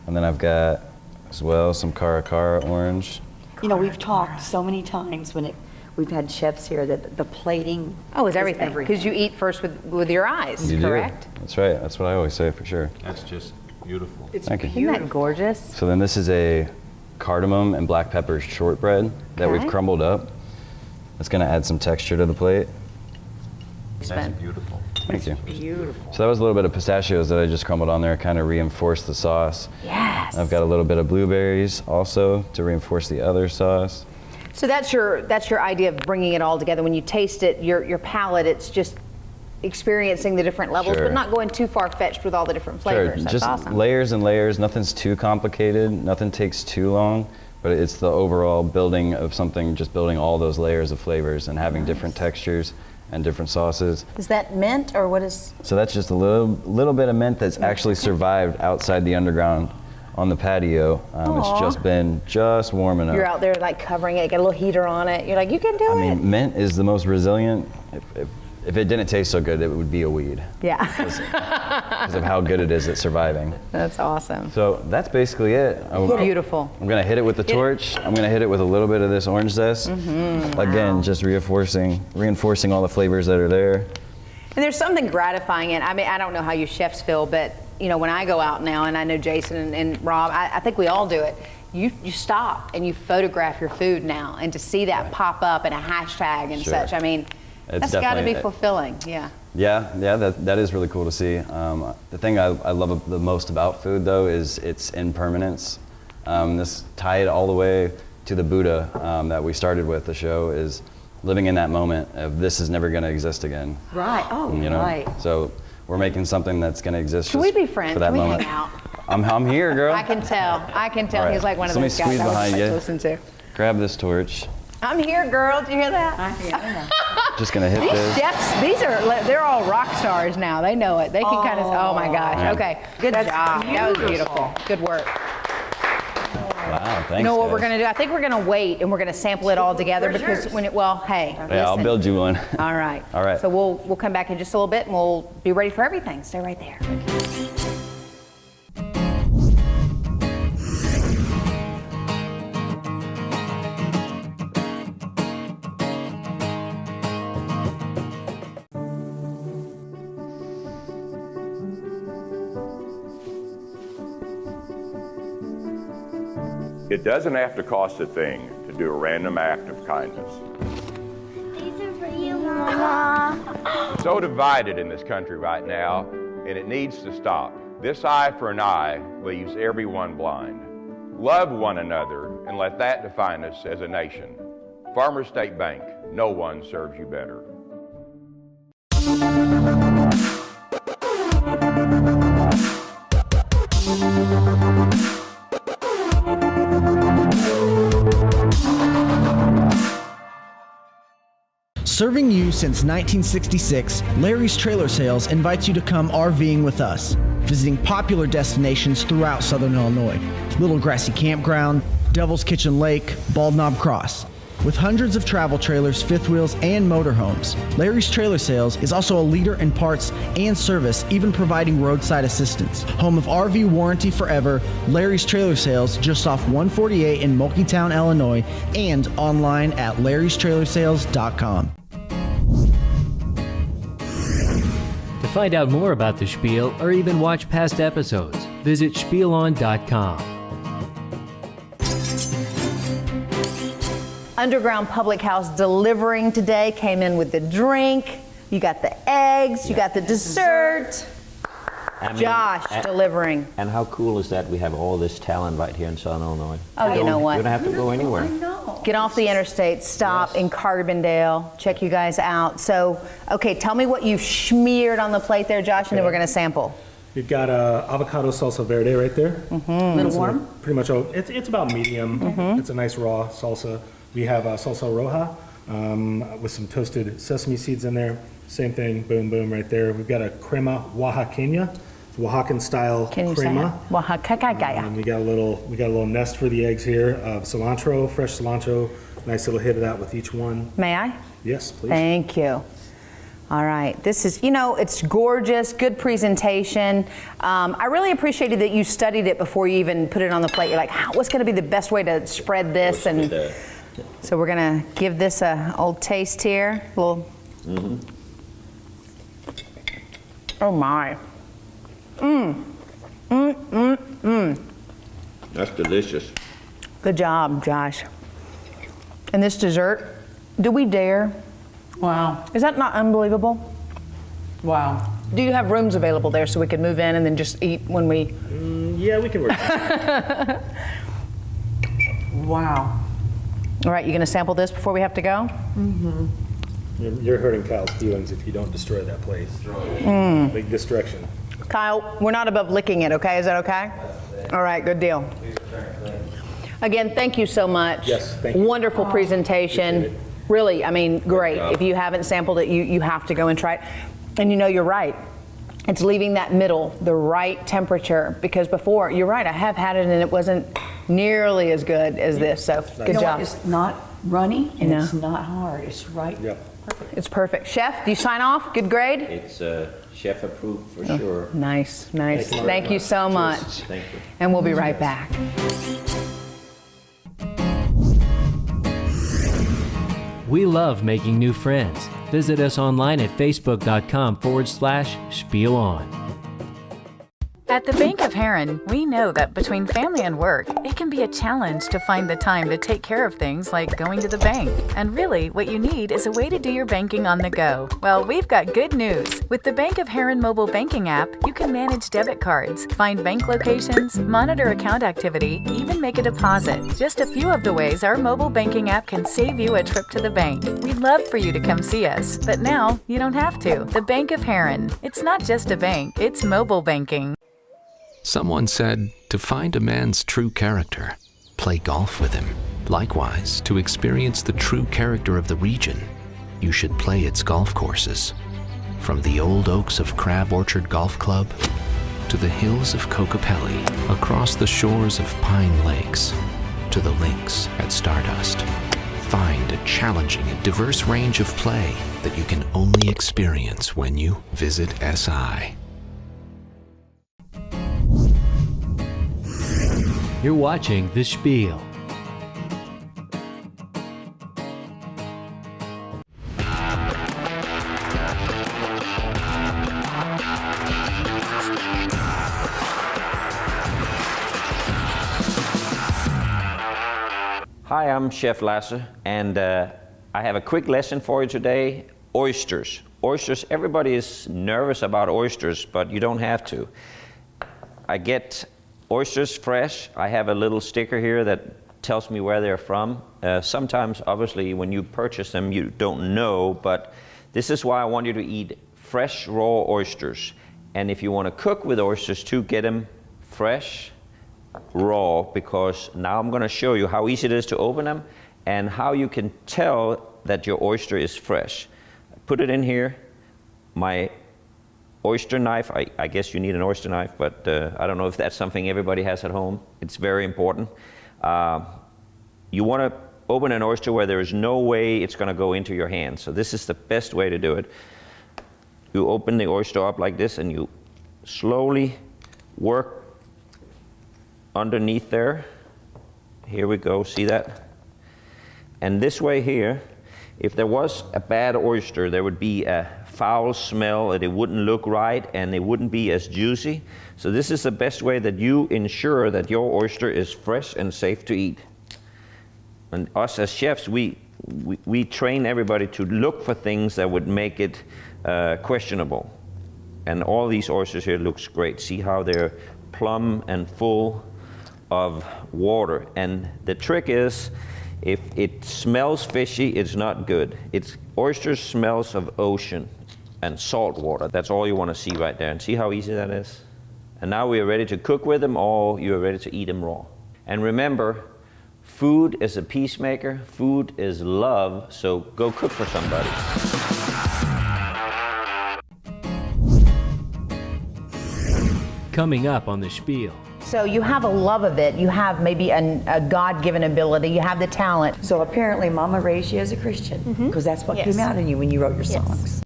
And then I've got as well some cara orange. You know, we've talked so many times when we've had chefs here that the plating. Oh, it's everything. Because you eat first with your eyes, You do. correct? That's right. That's what I always say for sure. That's just beautiful. Thank you. Isn't that gorgeous? So then this is a cardamom and black pepper shortbread that we've Okay. crumbled up. That's going to add some texture to the plate. That's beautiful. Thank you. Beautiful. So that was a little bit of pistachios that I just crumbled on there, kind of reinforced the sauce. Yes. I've got a little bit of blueberries also to reinforce the other sauce. So that's your idea of bringing it all together. When you taste it, your palate, it's just experiencing the different levels, Sure. but not going too far-fetched with all the different flavors. That's just awesome. layers and layers. Nothing's too complicated. Nothing takes too long. But it's the overall building of something, just building all those layers of flavors and having different textures and different sauces. Is that mint or what is? So that's just a little bit of mint that's actually survived outside the underground on the patio. It's just been warm enough. You're out there like covering it, got a little heater on it. You're like, you can do it. I mean, mint is the most resilient. If it didn't taste so good, it would be a weed. Yeah. Because of how good it is at surviving. That's awesome. So that's basically it. Beautiful. I'm gonna hit it with the torch. I'm gonna hit it with a little bit of this orange zest. Again, just reinforcing all the flavors that are there. And there's something gratifying in it. I mean, I don't know how you chefs feel, but you know, when I go out now, and I know Jason and Rob, I think we all do it. You stop and you photograph your food now, and to see that pop up in a hashtag and such. I mean, that's got to be fulfilling. Yeah. Yeah, that is really cool to see. The thing I love the most about food, though, is its impermanence. This tied all the way to the Buddha that we started with the show is living in that moment of this is never going to exist again. Right. Oh, you know? right. So we're making something that's going to exist Can just we be friends? for that Can we moment. hang out? I'm here, girl. I can tell. All right. He's like one of Let me those guys squeeze I would behind like you. to listen to. Grab this torch. I'm here, girl. Did you hear that? Just gonna hit These this. chefs, they're all rock stars now. They know it. They can kind of, oh my gosh. Yeah. Okay, good job. That was beautiful. Good work. Wow, thanks. You know what guys. we're gonna do? I think we're gonna wait and we're gonna sample it all together because when it, well, hey. Yeah, I'll listen. build you one. All right. All right. So we'll come back in just a little bit and we'll be ready for everything. Stay right there. It doesn't have to cost a thing to do a random act of kindness. These are for you, Mama. So divided in this country right now, and it needs to stop. This eye for an eye leaves everyone blind. Love one another and let that define us as a nation. Farmers State Bank, no one serves you better. Serving you since 1966, Larry's Trailer Sales invites you to come RVing with us, visiting popular destinations throughout Southern Illinois. Little Grassy Campground, Devil's Kitchen Lake, Bald Knob Cross. With hundreds of travel trailers, fifth wheels, and motorhomes, Larry's Trailer Sales is also a leader in parts and service, even providing roadside assistance. Home of RV Warranty Forever, Larry's Trailer Sales just off 148 in Mulkeytown, Illinois, and online at larrystrailersales.com. find out more about the Spiel or even watch past episodes, visit SPIELon.com. Underground Public House delivering today came in with the drink. You got the eggs, you got the dessert. Josh delivering. And how cool is that we have all this talent right here in Southern Illinois? Oh, you know what? You don't have to go anywhere. Get off the interstate, stop in Carbondale, check you guys out. So, okay, tell me what you've smeared on the plate there, Josh, and then we're going to sample. We've got avocado salsa verde right there. A little warm? Pretty much, it's about medium. It's a nice raw salsa. We have salsa roja with some toasted sesame seeds in there. Same thing, boom, boom, right there. We've got a crema oaxaqueña, Oaxacan style crema. Oaxaca. We got a little nest for the eggs here of cilantro, fresh cilantro. Nice little hit of that with each one. May I? Yes, please. Thank you. All right, this is, it's gorgeous, good presentation. I really appreciated that you studied it before you even put it on the plate. You're like, what's going to be the best way to spread this? And so we're going to give this a old taste here. A little. Oh my. That's delicious. Good job, Josh. And this dessert, do we dare? Wow. Is that not unbelievable? Wow. Do you have rooms available there so we can move in and then just eat when we... Yeah, we can work. Wow. All right, you gonna sample this before we have to go? You're hurting Kyle's feelings if you don't destroy that place. Big destruction. Kyle, we're not above licking it, okay? Is that okay? All right, good deal. Again, thank you so much. Yes, thank you. Wonderful presentation. Really, I mean, great. If you haven't sampled it, you have to go and try it. And you're right. It's leaving that middle, the right temperature, because before, you're right, I have had it and it wasn't nearly as good as this, so good job. It's not runny and it's not hard. It's right. Yep. Perfect. It's perfect. Chef, do you sign off? Good grade? It's chef approved for sure. Nice. Thank you so much. Thank you. And we'll be right back. We love making new friends. Visit us online at facebook.com/SpielOn. At the Bank of Herron, we know that between family and work, it can be a challenge to find the time to take care of things like going to the bank. And really, what you need is a way to do your banking on the go. Well, we've got good news. With the Bank of Herron mobile banking app, you can manage debit cards, find bank locations, monitor account activity, even make a deposit. Just a few of the ways our mobile banking app can save you a trip to the bank. We'd love for you to come see us, but now you don't have to. The Bank of Herron. It's not just a bank, it's mobile banking. Someone said, to find a man's true character, play golf with him. Likewise, to experience the true character of the region, you should play its golf courses. From the old oaks of Crab Orchard Golf Club to the hills of Kokopelli, across the shores of Pine Lakes to the links at Stardust. Find a challenging and diverse range of play that you can only experience when you visit SI. You're watching The Spiel. Hi, I'm Chef Lasse, and I have a quick lesson for you today. Oysters. Oysters, everybody is nervous about oysters, but you don't have to. I get oysters fresh. I have a little sticker here that tells me where they're from. Sometimes, obviously, when you purchase them, you don't know, but this is why I want you to eat fresh, raw oysters. And if you want to cook with oysters too, get them fresh, raw, because now I'm going to show you how easy it is to open them and how you can tell that your oyster is fresh. Put it in here. My oyster knife, I guess you need an oyster knife, but I don't know if that's something everybody has at home. It's very important. You want to open an oyster where there is no way it's going to go into your hand. So this is the best way to do it. You open the oyster up like this and you slowly work underneath there. Here we go, see that? And this way here, if there was a bad oyster, there would be a foul smell, and it wouldn't look right, and it wouldn't be as juicy. So this is the best way that you ensure that your oyster is fresh and safe to eat. And us as chefs, we train everybody to look for things that would make it questionable. And all these oysters here looks great. See how they're plumb and full of water. And the trick is, if it smells fishy, it's not good. Oysters smells of ocean and salt water. That's all you want to see right there. And see how easy that is? And now we are ready to cook with them, or you are ready to eat them raw. And remember, food is a peacemaker. Food is love. So go cook for somebody. Coming up on the Spiel. So you have a love of it, you have maybe a God-given ability, you have the talent. So apparently Mama raised you as a Christian, because that's what came out of you when you wrote your songs.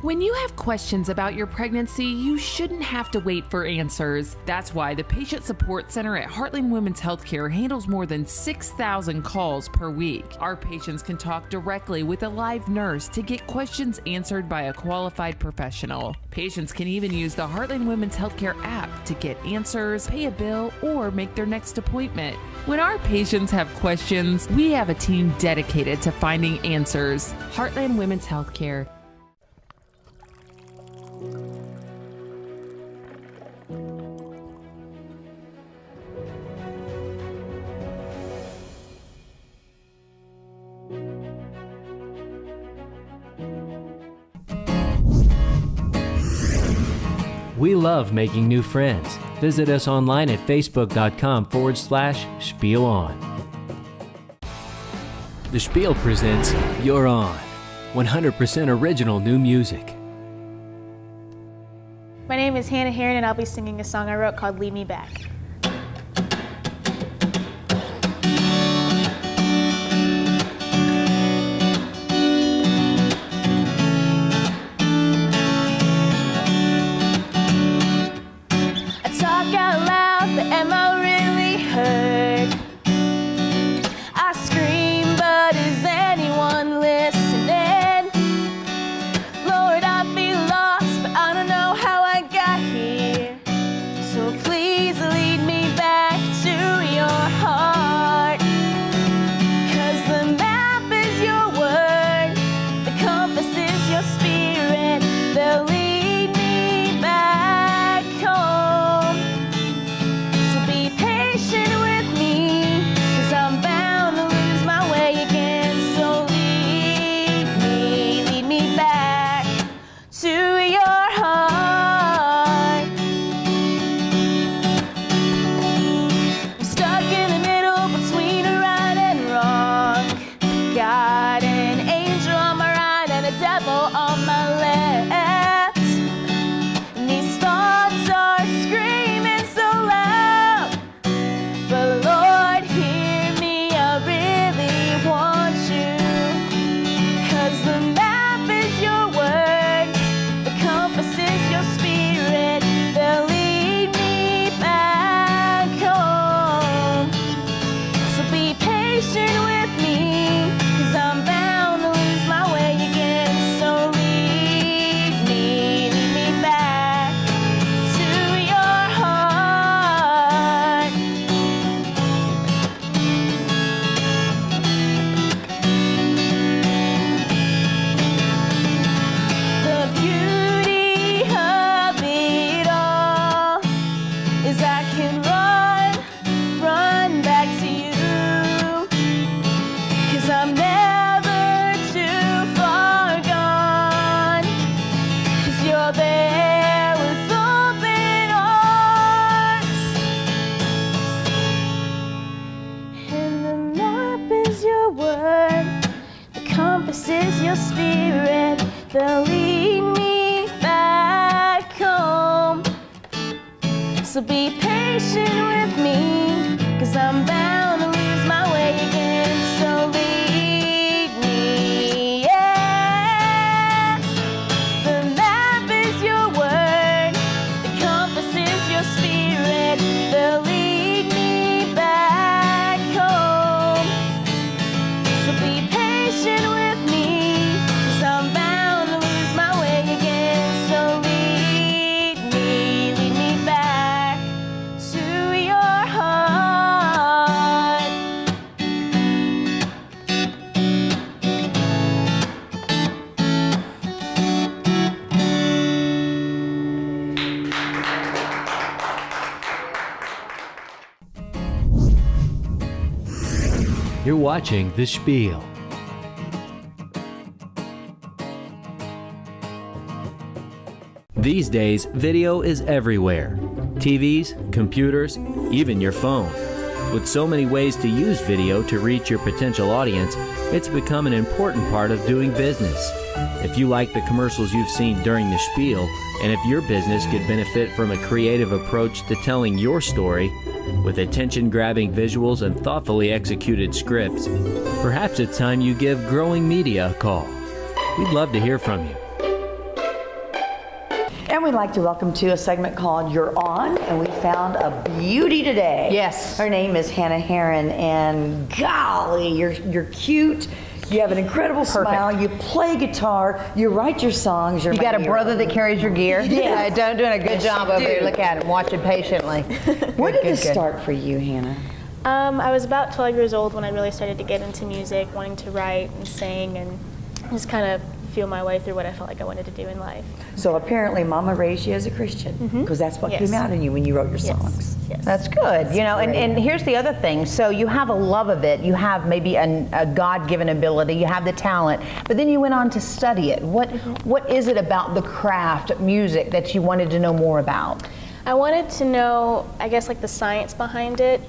When you have questions about your pregnancy, you shouldn't have to wait for answers. That's why the Patient Support Center at Heartland Women's Healthcare handles more than 6,000 calls per week. Our patients can talk directly with a live nurse to get questions answered by a qualified professional. Patients can even use the Heartland Women's Healthcare app to get answers, pay a bill, or make their next appointment. When our patients have questions, we have a team dedicated to finding answers. Heartland Women's Healthcare. We love making new friends. Visit us online at facebook.com/Spiel On. The Spiel presents You're On, 100% original new music. My name is Hannah Herron, and I'll be singing a song I wrote called Lead Me Back. Am I really hurt? I scream, but is anyone listening? Lord, I feel lost, but I don't know how I got here. So please lead me back to your heart. 'Cause the map is your word, the compass is your spirit. They'll lead me back home. Be patient with me, 'cause I'm bound to lose my way again. So lead me back to your heart. I'm stuck in the middle between a right and wrong. Got an angel on my right and a devil on my left. And these thoughts are screaming so loud. But Lord, hear me, I really want you. 'Cause the map is your word, the compass is your spirit. They'll lead me back home. So be patient with me, 'cause I'm bound to lose my way again. So lead me back to your heart. The beauty of it all is I can run back to you. 'Cause I'm never too far gone. 'Cause you're there with open arms. And the map is your word, the compass is your spirit. They'll lead me back home. So be patient with me, 'cause I'm bound to lose my way again. So lead me, yeah. The map is your word, the compass is your spirit. They'll lead me back home. So be patient with me, 'cause I'm bound to lose my way You're watching The Spiel. These days, video is everywhere. TVs, computers, even your phone. With so many ways to use video to reach your potential audience, it's become an important part of doing business. If you like the commercials you've seen during the Spiel, and if your business could benefit from a creative approach to telling your story, with attention-grabbing visuals and thoughtfully executed scripts, perhaps it's time you give Growing Media a call. We'd love to hear from you. And we'd like to welcome to a segment called You're On, and we found a beauty today. Yes. Her name is Hannah Herron, and golly, you're cute. You have an incredible smile. You play guitar. You write your songs. You got a brother that carries your gear. Yeah, doing a good job over there. Look at him, watching patiently. When did this start for you, Hannah? I was about 12 years old when I really started to get into music, wanting to write and sing and just kind of feel my way through what I felt like I wanted to do in life. So apparently Mama raised you as a Christian, because that's what came out in you when you wrote your songs. Yes. That's good. You know, and here's the other thing. So you have a love of it. You have maybe a God-given ability. You have the talent. But then you went on to study it. What is it about the craft, music, that you wanted to know more about? I wanted to know, I guess, like the science behind it.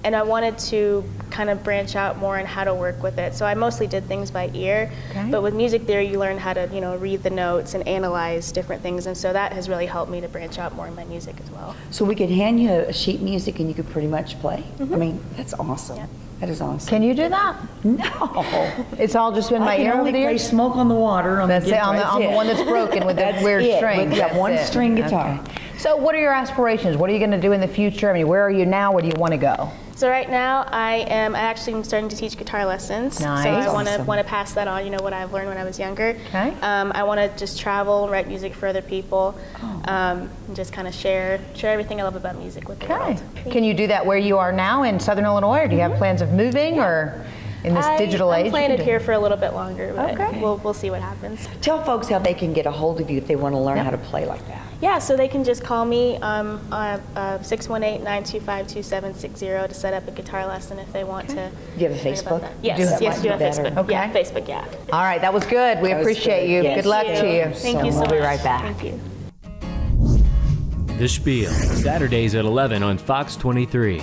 And I wanted to kind of branch out more on how to work with it. So I mostly did things by ear, but with music theory, you learn how to, read the notes and analyze different things. And so that has really helped me to branch out more in my music as well. So we could hand you a sheet music and you could pretty much play? I mean, that's awesome. Yeah. That is awesome. Can you do that? No. It's all just been by ear over the years? I can only play Smoke on the Water on that's the guitar. On the one that's broken with the weird string. Yeah, one string guitar. Okay. So what are your aspirations? What are you going to do in the future? I mean, where are you now? Where do you want to go? So right now, I actually starting to teach guitar lessons. Nice. So I want to pass that on. What I've learned when I was younger. Okay. I want to just travel and write music for other people, and just kind of share everything I love about music with the world. Can you do that where you are now in Southern Illinois, or do you have plans of moving, or in this digital age? I'm planted here for a little bit longer, but we'll see what happens. Tell folks how they can get a hold of you if they want to learn how to play like that. Yeah, so they can just call me 618-925-2760 to set up a guitar lesson if they want to. Do you have a Facebook? Yes, do have Facebook. Okay. Yeah, Facebook, yeah. All right, that was good. We appreciate you. Yes. Good luck to you. Thank you so much. We'll be right back. Thank you. The Spiel, Saturdays at 11 on Fox 23.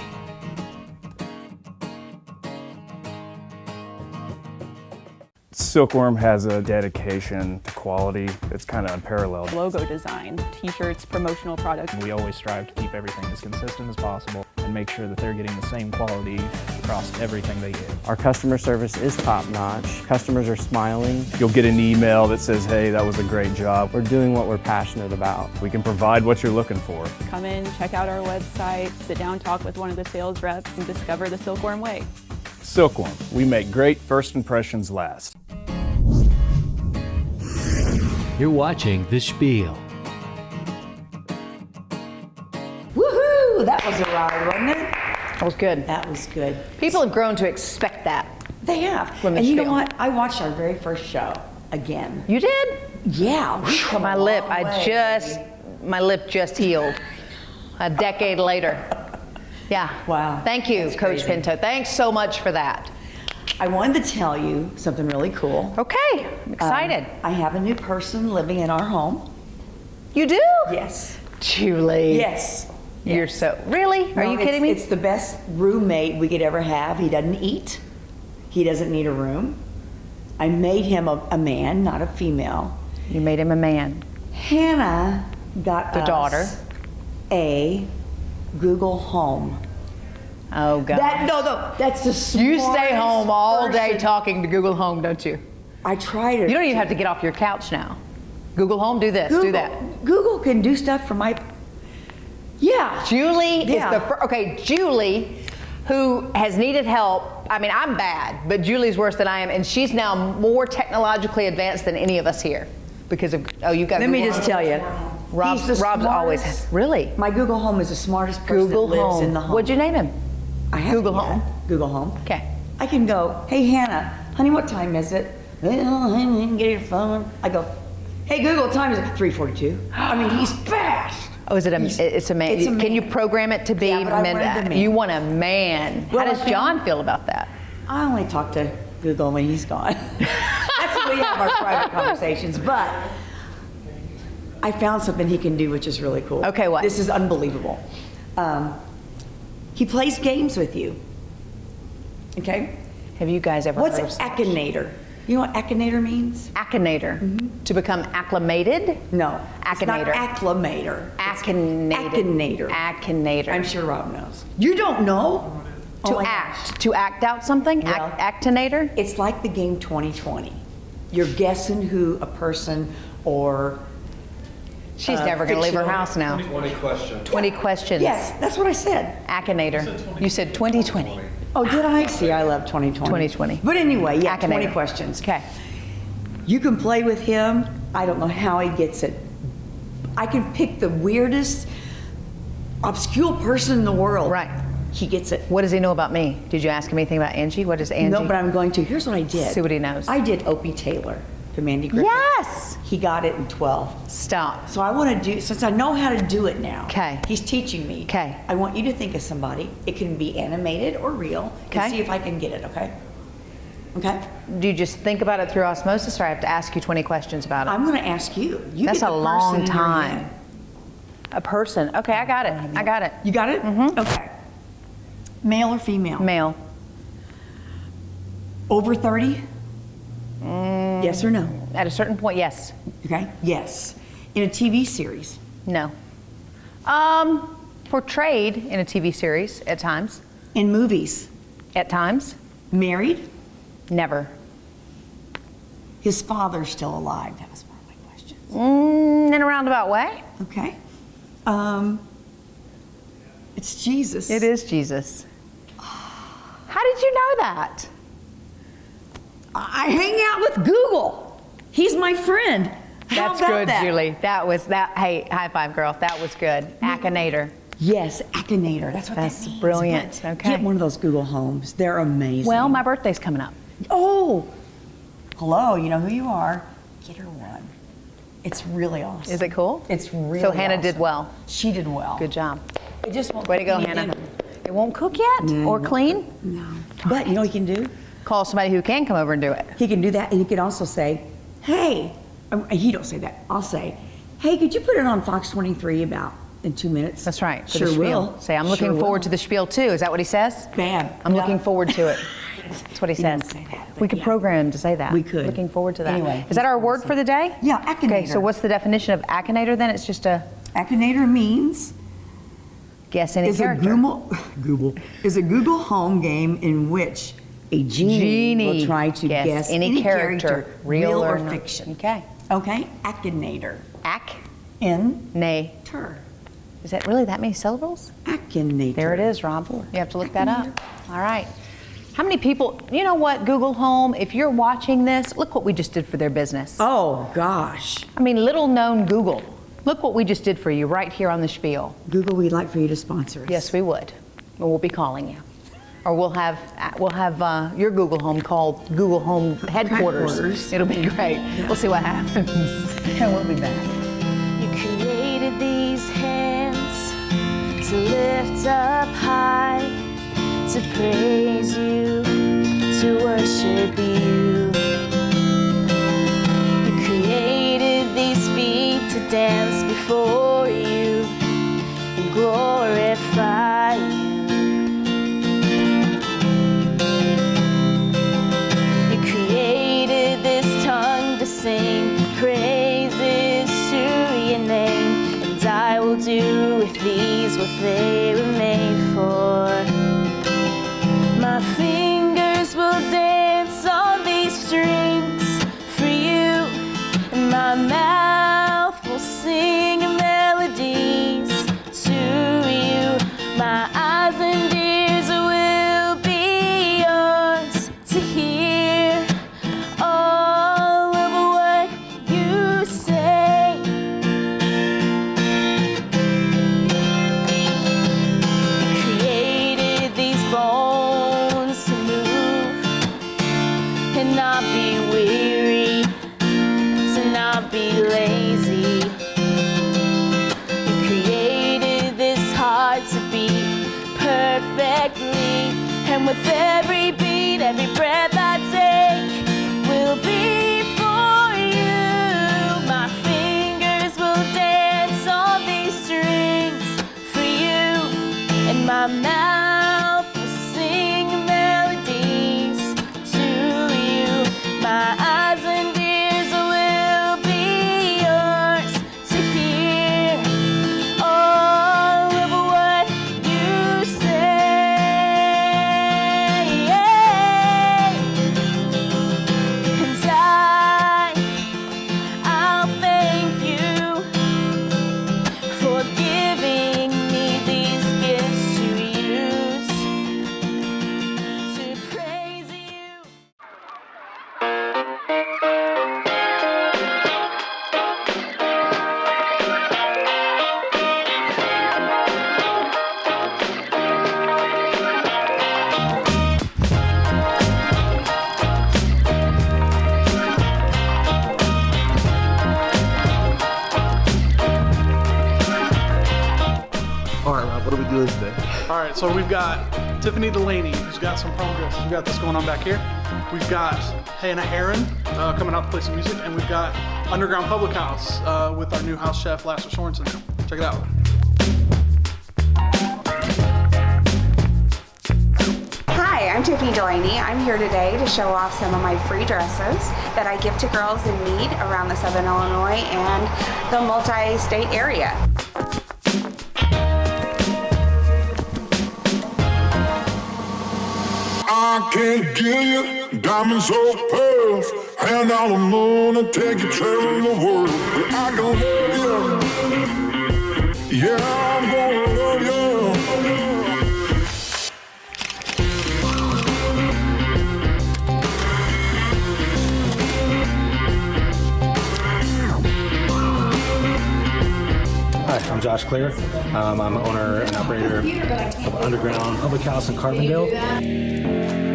Silkworm has a dedication to quality that's kind of unparalleled. Logo design, t-shirts, promotional products. We always strive to keep everything as consistent as possible and make sure that they're getting the same quality across everything they get. Our customer service is top-notch. Customers are smiling. You'll get an email that says, hey, that was a great job. We're doing what we're passionate about. We can provide what you're looking for. Come in, check out our website, sit down, talk with one of the sales reps, and discover the Silkworm way. Silkworm, we make great first impressions last. You're watching The Spiel. Woohoo! That was a ride, wasn't it? That was good. That was good. People have grown to expect that. They have. From And you know Spiel. what? I watched our very first show again. You did? Yeah. My lip just healed. A decade later. Yeah. Wow. Thank you, Coach crazy. Pinto. Thanks so much for that. I wanted to tell you something really cool. Okay, I'm excited. I have a new person living in our home. You do? Yes. Julie. Yes. You're so, really? Are you kidding me? It's the best roommate we could ever have. He doesn't eat. He doesn't need a room. I made him a man, not a female. You made him a man. Hannah got The us daughter. a Google Home. Oh, God. No, that's the smartest You stay home all day person. talking to Google Home, don't you? I tried it. You don't even have to get off your couch now. Google Home, do this, do that. Google can do stuff for my... Yeah. Julie Yeah. is the first. Okay, Julie, who has needed help. I mean, I'm bad, but Julie's worse than I am, and she's now more technologically advanced than any of us here because of. Oh, you got. Let me just tell you, Rob's always really. My Google Home is the smartest person that lives in the home. What'd you name him? I have Google Home. Google Home. Okay. I can go, hey Hannah, honey, what time is it? Well, get your phone. I go, hey Google, what time is it? 3:42. I mean, he's fast. Oh, is it a? It's a man. It's a man. Can you program it to be? Yeah, but I wanted the man. You want a man. Well, How does John feel about that? I only talk to Google when he's gone. That's when we have our private conversations. But I found something he can do, which is really cool. Okay, what? This is unbelievable. He plays games with you. Okay? Have you guys ever What's heard of such? Akinator? You know what Akinator means? Akinator. To become acclimated? No. Akinator. It's not acclimator. Akinator. Akinator. I'm sure Rob knows. You don't know? To act. To act out something? Well, Actinator? It's like the game 2020. You're guessing who a person or She's never going to leave her house now. 20 questions. 20 questions. Yes, that's what I said. Akinator. You said 2020. Oh, did I? See, I love 2020. 2020. But anyway, yeah, Akinator. 20 questions. Okay. You can play with him. I don't know how he gets it. I can pick the weirdest, obscure person in the world. Right. He gets it. What does he know about me? Did you ask him anything about Angie? What is Angie? No, but I'm going to. Here's what I did. See what he knows. I did Opie Taylor to Mandy Griffith. Yes! He got it in 12. Stop. So I want to do, since I know how to do it now. Okay. He's teaching me. Okay. I want you to think of somebody. It can be animated or real. Okay. And see if I can get it, okay? Okay? Do you just think about it through osmosis, or I have to ask you 20 questions about it? I'm going to ask you. That's get a the long person in your time. head. A person. Okay, I got it. I got it. You got it? Mm-hmm. Okay. Male or female? Male. Over 30? Yes or no? At a certain point, yes. Okay. Yes. In a TV series? No. Portrayed in a TV series at times. In movies? At times. Married? Never. His father's still alive. That was one of my questions. In a roundabout way. Okay. It's Jesus. It is Jesus. How did you know that? I hang out with Google. He's my friend. How That's about good, that? Julie. That was that. Hey, high five, girl. That was good. Akinator. Yes, Akinator. That's what That's that means. brilliant. But Okay. Get one of those Google Homes. They're amazing. Well, my birthday's coming up. Oh, hello. You know who you are. Get her one. It's really awesome. Is it cool? It's really So Hannah awesome. did well. She did well. Good job. It just won't Way to go, cook any Hannah. dinner. It won't cook yet or clean? No. But you know what he can do? Call somebody who can come over and do it. He can do that, and he can also say, hey, he don't say that. I'll say, hey, could you put it on Fox 23 about in 2 minutes? That's right. For Sure the spiel. will. Say, I'm looking Sure forward will. to the spiel too. Is that what he says? Bam. I'm No. looking forward to it. That's what he says. doesn't say that, but We could yeah. program him to say that. We could. Looking forward to that. Anyway, is that our he's word awesome. for the day? Yeah, Akinator. Okay, so what's the definition of Akinator then? It's just a Akinator means guess any is a character. is a Google Home game in which a genie will try to guess any character, real or not. fiction. Okay. Okay, Akinator. In. Nay. Tur. Is that really that many syllables? Akinator. There it is, Rob. You have to look that up. All right. How many people, you know what, Google Home, if you're watching this, look what we just did for their business. Oh, gosh. I mean, little known Google. Look what we just did for you right here on the Spiel. Google, we'd like for you to sponsor us. Yes, we would. And we'll be calling you. Or we'll have your Google Home called Google Home Headquarters. It'll be great. We'll see what happens. And we'll be back. You created these hands to lift up high, to praise you, to worship you. You created these feet to dance before you and glorify you. You created this tongue to sing praises to your name, and I will do with these what they were made for. My fingers will dance on these strings for you, and my mouth will sing melodies to you. My eyes and ears will be yours to hear all of what you say. You created these bones to move and not be weary, to not be lazy. You created this heart to beat perfectly, and with every beat, every My mouth will sing melodies to you. My eyes and ears will be yours to hear all of what you say. And I'll thank you for giving me these gifts to use to praise you. All right, Rob, what are we doing today? All right, so we've got Tiffany Delaney, who's got some prom dresses. We've got this going on back here. We've got Herron coming out to play some music, and we've got Underground Public House with our new house chef, Lasse Sorensen. Check it out. Hi, I'm Tiffany Delaney. I'm here today to show off some of my free dresses that I give to girls in need around the Southern Illinois and the multi-state area. I can't give you diamonds or pearls, hand on the moon and take you traveling the world. But I don't love you. Yeah, I'm gonna love you. Hi, I'm Josh Clear. I'm the owner and operator of Underground Public House in Carbondale.